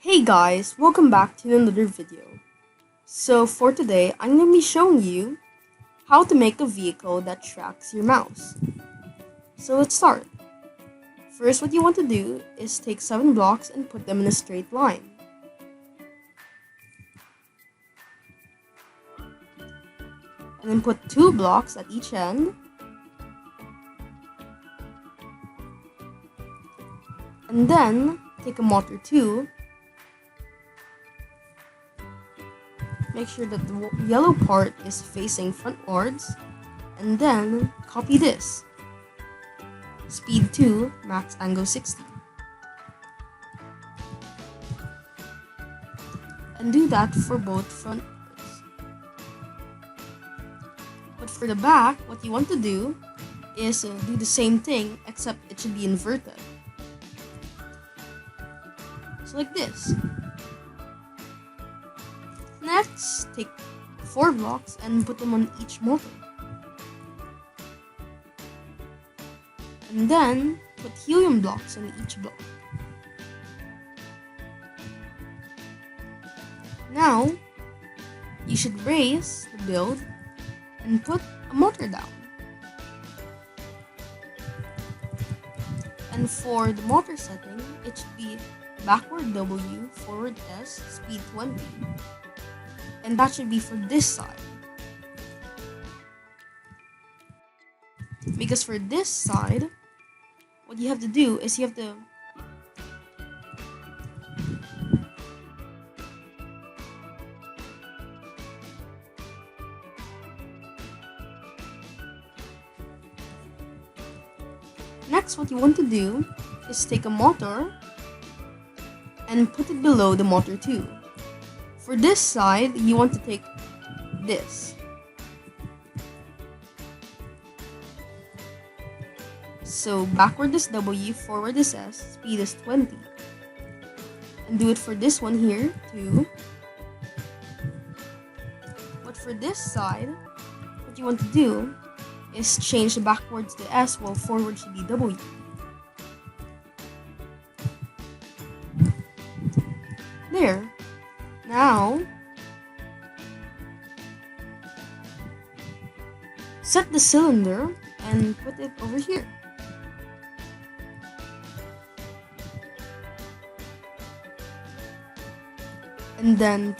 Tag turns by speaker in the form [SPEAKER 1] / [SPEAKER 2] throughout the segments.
[SPEAKER 1] Hey guys, welcome back to another video. So for today, I'm going to be showing you how to make a vehicle that tracks your mouse. So let's start. First, what you want to do is take 7 blocks and put them in a straight line. And then put 2 blocks at each end. And then take a motor 2. Make sure that the yellow part is facing frontwards, and then copy this. Speed 2, max angle 60. And do that for both frontwards. But for the back, what you want to do is do the same thing, except it should be inverted. So like this. Next, take 4 blocks and put them on each motor. And then, put helium blocks on each block. Now, you should raise the build and put a motor down. And for the motor setting, it should be backward W, forward S, speed 20. And that should be for this side. Because for this side, what you have to do is you have to Next, what you want to do is take a motor and put it below the motor 2. For this side, you want to take this. So backward is W, forward is S, speed is 20. And do it for this one here too. But for this side, what you want to do is change the backwards to S while forward should be W. There. Now, set the cylinder and put it over here. And then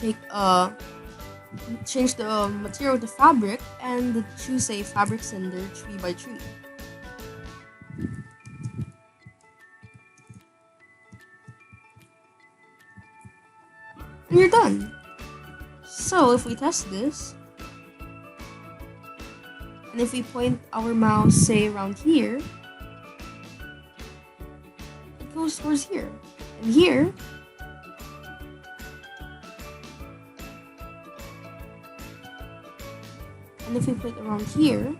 [SPEAKER 1] change the material to fabric and choose a fabric cylinder 3x3. And you're done. So if we test this, and if we point our mouse, say, around here, it goes towards here. And here, and if we put it around here,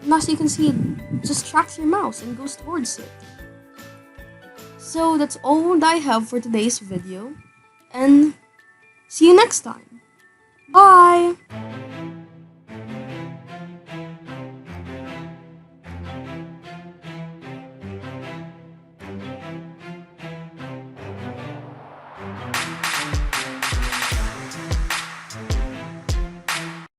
[SPEAKER 1] and as you can see, it just tracks your mouse and goes towards it. So that's all that I have for today's video, and see you next time. Bye!